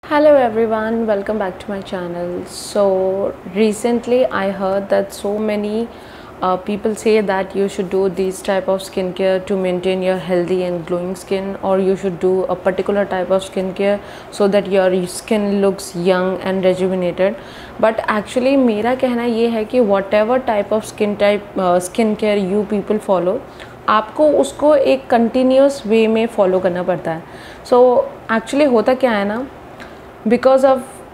Hello everyone, welcome back to my channel. So recently I heard that so many people say that you should do these type of skincare to maintain your healthy and glowing skin, or you should do a particular type of skincare so that your skin looks young and rejuvenated. But actually मेरा कहना ये है कि whatever type of skincare you people follow, आपको उसको एक continuous वे में follow करना पड़ता है. सो एक्चुअली होता क्या है ना, बिकॉज ऑफ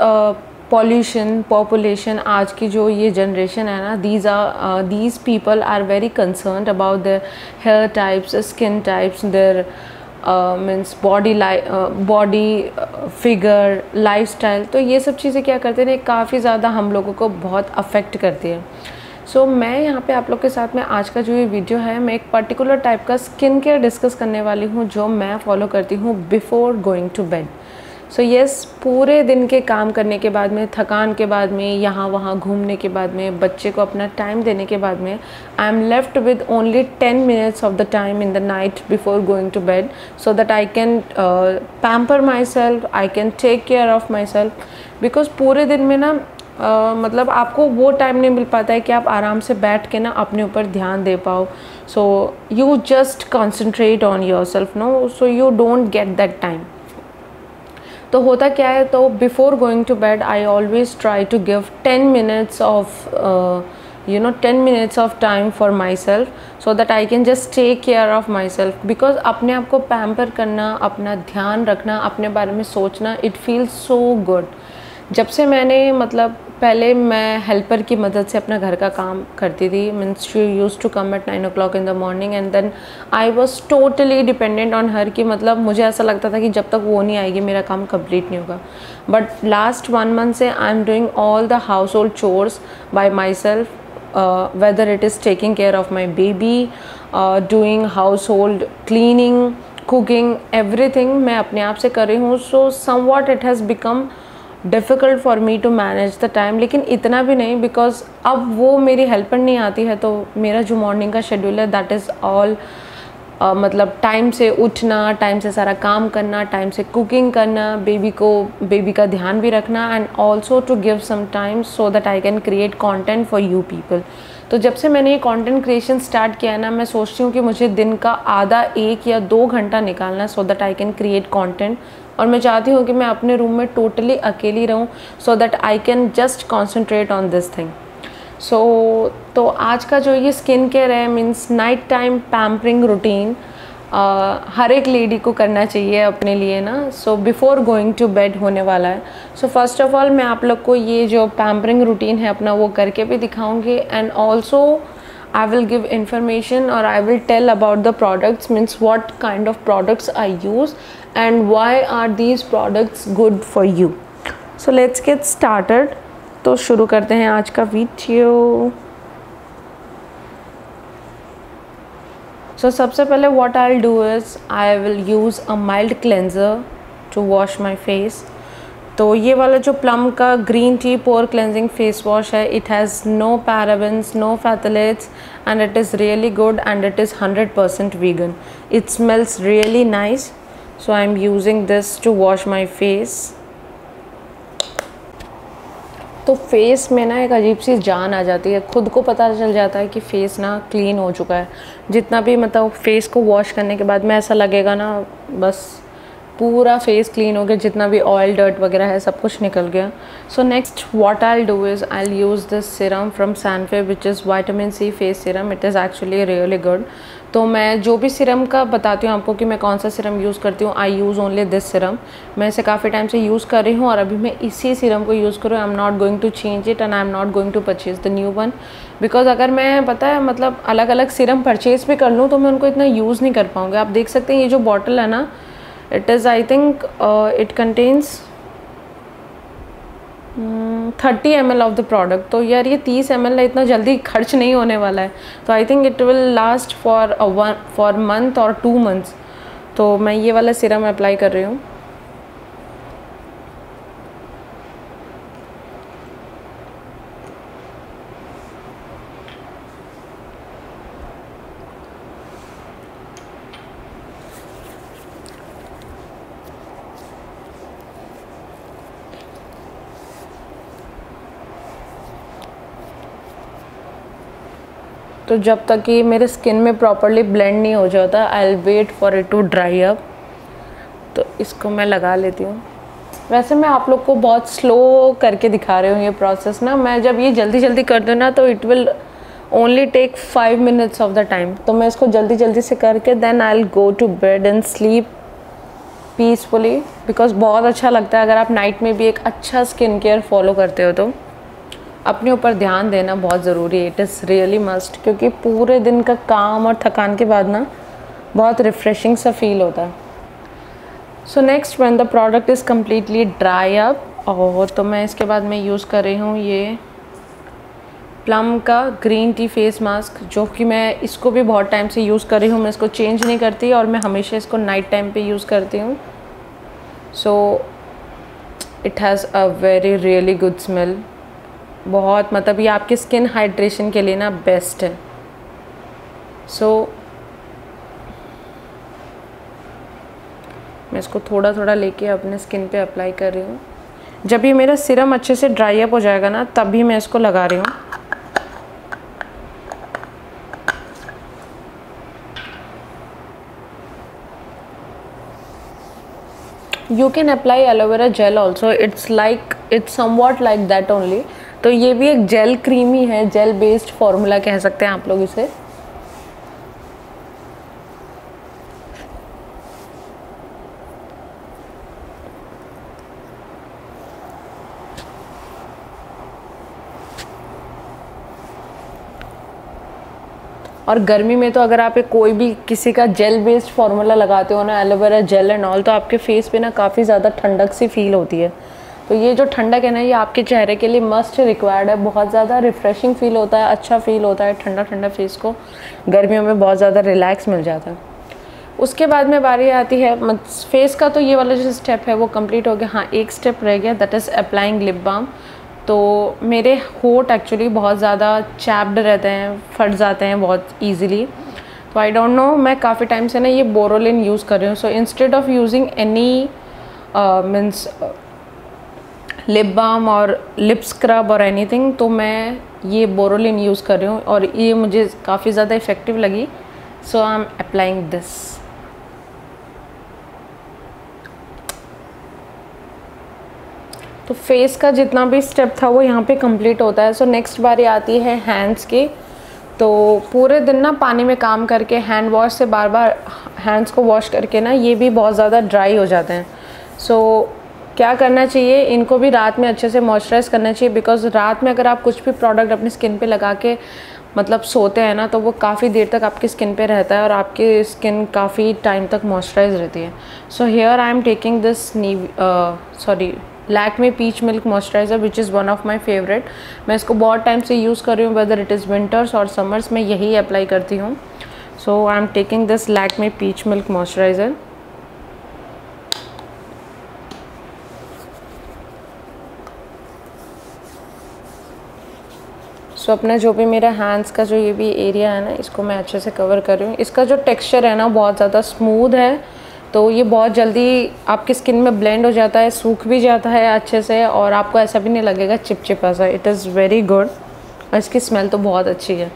पॉल्यूशन पॉपुलेशन, आज की जो ये जनरेशन है ना, these people are very concerned about their hair types, skin types, their means body figure, lifestyle. तो ये सब चीज़ें क्या करते हैं, काफ़ी ज़्यादा हम लोगों को बहुत अफेक्ट करती है. सो मैं यहाँ पे आप लोग के साथ में आज का जो ये वीडियो है, मैं एक पर्टिकुलर टाइप का स्किन केयर डिस्कस करने वाली हूँ जो मैं फॉलो करती हूँ before going to bed. So yes, पूरे दिन के काम करने के बाद में, थकान के बाद में, यहाँ वहाँ घूमने के बाद में, बच्चे को अपना टाइम देने के बाद में, I am left with only 10 minutes of the time in the night before going to bed, so that I can pamper myself, I can take care of myself. Because पूरे दिन में ना मतलब आपको वो time नहीं मिल पाता है कि आप आराम से बैठ के ना अपने ऊपर ध्यान दे पाओ. So you just concentrate on yourself, no, so you don't get that time. तो होता क्या है, तो before going to bed I always try to give 10 minutes of 10 minutes of time for myself, so that I can just take care of myself. Because अपने आप को pamper करना, अपना ध्यान रखना, अपने बारे में सोचना, इट फील्स सो गुड. जब से मैंने मतलब पहले मैं हेल्पर की मदद से अपना घर का काम करती थी, means she use to come at 9 o'clock in the morning, and then I was totally dependent on her. कि मतलब मुझे ऐसा लगता था कि जब तक वो नहीं आएगी मेरा काम कंप्लीट नहीं होगा. बट लास्ट 1 month से आई am doing all the house hold chores bye my self, whether it is taking care of my baby, doing household cleaning, cooking, everything मैं अपने आप से कर रही हूँ. So somewhat it has become difficult for me to manage the time, लेकिन इतना भी नहीं, बिकॉज अब वो मेरी हेल्पर नहीं आती है. तो मेरा जो मॉर्निंग का शेड्यूल है, दैट इज़ ऑल मतलब टाइम से उठना, टाइम से सारा काम करना, टाइम से कुकिंग करना, बेबी का ध्यान भी रखना, and also to give some time so that I can create content for you people. तो जब से मैंने ये कंटेंट क्रिएशन स्टार्ट किया है ना, मैं सोचती हूँ कि मुझे दिन का आधा 1 या 2 घंटा निकालना, सो that I can create content. और मैं चाहती हूँ कि मैं अपने रूम में टोटली अकेली रहूँ, so that I can just concentrate on this thing. तो आज का जो ये स्किन केयर है, means night time pampering routine, हर एक लेडी को करना चाहिए अपने लिए ना. So before going to bed होने वाला है. सो फर्स्ट ऑफ ऑल मैं आप लोग को ये जो पैम्परिंग रूटीन है अपना, वो करके भी दिखाऊंगी, and also I will give information, or I will tell about the products, means what kind of products I use and why are these products good for you. So let's get started. तो शुरू करते हैं आज का video. So सबसे पहले what I'll do is I will use a mild cleanser to wash my face. तो ये वाला जो प्लम का green tea pore cleansing face wash है, it has no parabens, no phthalates, and it is really good, and it is 100% vegan. It smells really nice. So I am using this to wash my face. तो face में ना एक अजीब सी जान आ जाती है, खुद को पता चल जाता है कि फेस ना क्लीन हो चुका है. जितना भी मतलब फेस को वॉश करने के बाद में ऐसा लगेगा ना, बस पूरा फेस क्लीन हो गया, जितना भी ऑयल डर्ट वगैरह है सब कुछ निकल गया. So next what I do is I use this serum from Sanfe, which is vitamin C face serum. It is actually really good. तो मैं जो भी सीरम का बताती हूँ आपको कि मैं कौन सा सीरम यूज़ करती हूँ, आई यूज़ ओनली दिस सीरम. मैं इसे काफ़ी टाइम से यूज़ कर रही हूँ, और अभी मैं इसी सीरम को यूज़ कर रही हूँ. I am not going to change it, and I am not going to purchase the new one. Because अगर मैं पता है मतलब अलग अलग सीरम परचेज़ भी कर लूँ तो मैं उनको इतना यूज़ नहीं कर पाऊँगी. आप देख सकते हैं ये जो बॉटल है ना, it is I think it contains 30 ml of the product. तो यार ये 30 ml है, इतना जल्दी खर्च नहीं होने वाला है. तो I think it will last for month और 2 months. तो मैं ये वाला सीरम अप्लाई कर रही हूँ. तो जब तक कि मेरे स्किन में प्रॉपरली ब्लेंड नहीं हो जाता, I will wait for it to dry up. तो इसको मैं लगा लेती हूँ। वैसे मैं आप लोग को बहुत स्लो करके दिखा रही हूँ ये प्रोसेस ना। मैं जब ये जल्दी जल्दी कर दूँ ना तो it will only take 5 minutes of the time. तो मैं इसको जल्दी जल्दी से करके then I will go to bed and sleep peacefully, because बहुत अच्छा लगता है अगर आप नाइट में भी एक अच्छा स्किन केयर फॉलो करते हो। तो अपने ऊपर ध्यान देना बहुत ज़रूरी है, इट इज़ रियली मस्ट, क्योंकि पूरे दिन का काम और थकान के बाद ना बहुत रिफ़्रेशिंग सा फील होता है। So next when the product is completely dry up, और तो मैं इसके बाद मैं यूज़ कर रही हूँ ये प्लम का ग्रीन टी फेस मास्क, जो कि मैं इसको भी बहुत टाइम से यूज़ कर रही हूँ। मैं इसको चेंज नहीं करती और मैं हमेशा इसको नाइट टाइम पे यूज़ करती हूँ। So it has a very really good smell. बहुत मतलब ये आपकी स्किन हाइड्रेशन के लिए ना बेस्ट है। सो मैं इसको थोड़ा थोड़ा लेके अपने स्किन पे अप्लाई कर रही हूँ। जब ये मेरा सीरम अच्छे से ड्राई अप हो जाएगा ना तभी मैं इसको लगा रही हूँ। You can apply aloe vera gel also, it's somewhat like that only। तो ये भी एक जेल क्रीम ही है, जेल बेस्ड फॉर्मूला कह सकते हैं आप लोग इसे। और गर्मी में तो अगर आप कोई भी किसी का जेल बेस्ड फार्मूला लगाते हो ना, एलोवेरा जेल एंड ऑल, तो आपके फेस पे ना काफ़ी ज़्यादा ठंडक सी फील होती है। तो ये जो ठंडक है ना, ये आपके चेहरे के लिए मस्ट रिक्वायर्ड है। बहुत ज़्यादा रिफ़्रेशिंग फील होता है, अच्छा फील होता है, ठंडा ठंडा फेस को गर्मियों में बहुत ज़्यादा रिलैक्स मिल जाता है। उसके बाद में बारी आती है फेस का। तो ये वाला जो स्टेप है वो कंप्लीट हो गया। हाँ, एक स्टेप रह गया, that is applying lip balm. तो मेरे होठ एक्चुअली बहुत ज़्यादा चैप्ड रहते हैं, फट जाते हैं बहुत ईजीली। तो आई डोंट नो, मैं काफ़ी टाइम से ना ये बोरोलिन यूज़ कर रही हूँ। So instead of using any means lip balm और लिप स्क्रब और एनीथिंग, तो मैं ये बोरोलिन यूज़ कर रही हूँ और ये मुझे काफ़ी ज़्यादा इफ़ेक्टिव लगी। सो आई एम अप्लाइंग दिस। तो फेस का जितना भी स्टेप था वो यहाँ पे कंप्लीट होता है। सो नेक्स्ट बारी आती है हैंड्स की। तो पूरे दिन ना पानी में काम करके हैंड वॉश से बार बार हैंड्स को वॉश करके ना ये भी बहुत ज़्यादा ड्राई हो जाते हैं। सो क्या करना चाहिए, इनको भी रात में अच्छे से मॉइस्चराइज़ करना चाहिए, बिकॉज रात में अगर आप कुछ भी प्रोडक्ट अपनी स्किन पे लगा के मतलब सोते हैं ना, तो वो काफ़ी देर तक आपकी स्किन पे रहता है और आपकी स्किन काफ़ी टाइम तक मॉइस्चराइज रहती है। So here I am taking this Lakme peach milk moisturizer which is one of my favourite. मैं इसको बहुत टाइम से यूज़ कर रही हूँ, वेदर इट इज़ विंटर्स और समर्स में यही अप्लाई करती हूँ। So I am taking this Lakme peach milk moisturizer. So अपना जो भी मेरा हैंड्स का जो ये भी एरिया है ना, इसको मैं अच्छे से कवर कर रही हूँ। इसका जो टेक्सचर है ना बहुत ज़्यादा स्मूथ है, तो ये बहुत जल्दी आपकी स्किन में ब्लेंड हो जाता है, सूख भी जाता है अच्छे से, और आपको ऐसा भी नहीं लगेगा चिपचिपा सा। इट इज़ वेरी गुड और इसकी स्मेल तो बहुत अच्छी है।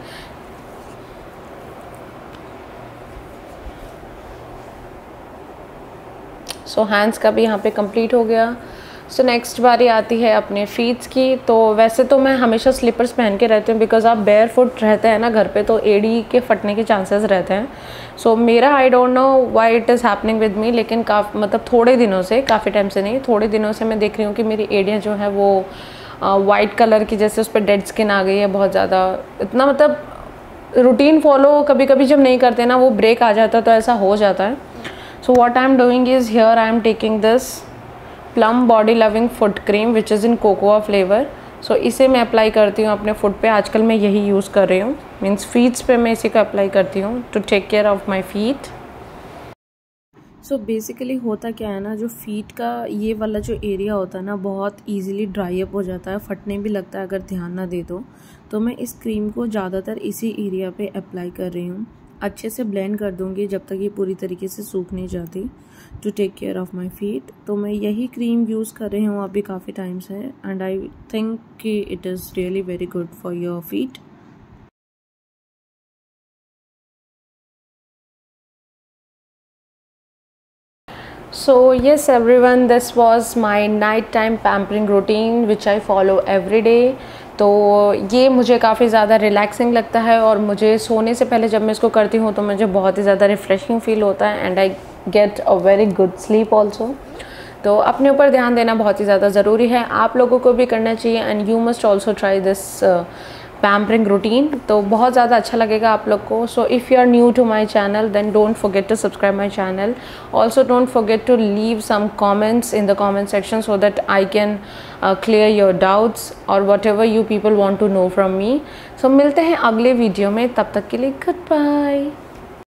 सो हैंड्स का भी यहाँ पे कंप्लीट हो गया। सो नेक्स्ट बारी आती है अपने फीट्स की। तो वैसे तो मैं हमेशा स्लीपर्स पहन के रहती हूँ, बिकॉज आप बेयर फुट रहते हैं ना घर पे, तो एड़ी के फटने के चांसेस रहते हैं। सो मेरा I don't know why it is happening with me, लेकिन मतलब थोड़े दिनों से, काफ़ी टाइम से नहीं, थोड़े दिनों से मैं देख रही हूँ कि मेरी एड़ियाँ जो है वो वाइट कलर की, जैसे उस पर डेड स्किन आ गई है बहुत ज़्यादा। इतना मतलब रूटीन फॉलो कभी कभी जब नहीं करते ना, वो ब्रेक आ जाता है, तो ऐसा हो जाता है। So what I am doing is here I am taking this Plum body loving foot cream which is in cocoa flavour. So इसे मैं अप्लाई करती हूँ अपने फुट पे। आजकल मैं यही यूज़ कर रही हूँ, मीन्स फीट्स पे मैं इसी का अप्लाई करती हूँ to take care of my feet. So basically होता क्या है ना, जो फीट का ये वाला जो एरिया होता है ना, बहुत ईजिली ड्राई अप हो जाता है, फटने भी लगता है अगर ध्यान ना दे तो मैं इस क्रीम को ज़्यादातर इसी एरिया पे अप्लाई कर रही हूँ। अच्छे से ब्लेंड कर दूँगी जब तक ये पूरी तरीके से सूख नहीं जाती, to take care of my feet. तो मैं यही क्रीम यूज़ कर रही हूँ अभी काफ़ी टाइम से, एंड आई थिंक कि it is really very good for your feet. So yes everyone, this was my night time pampering routine which I follow every day. तो ये मुझे काफ़ी ज़्यादा रिलैक्सिंग लगता है और मुझे सोने से पहले जब मैं इसको करती हूँ तो मुझे बहुत ही ज़्यादा रिफ़्रेशिंग फ़ील होता है and I get a very good sleep also. तो अपने ऊपर ध्यान देना बहुत ही ज़्यादा ज़रूरी है, आप लोगों को भी करना चाहिए and you must also try this pampering routine. तो बहुत ज़्यादा अच्छा लगेगा आप लोग को। So if you are new to my channel then don't forget to subscribe my channel. Also don't forget to leave some comments in the comment section so that I can clear your doubts और whatever you people want to know from me. So मिलते हैं अगले video में, तब तक के लिए good bye.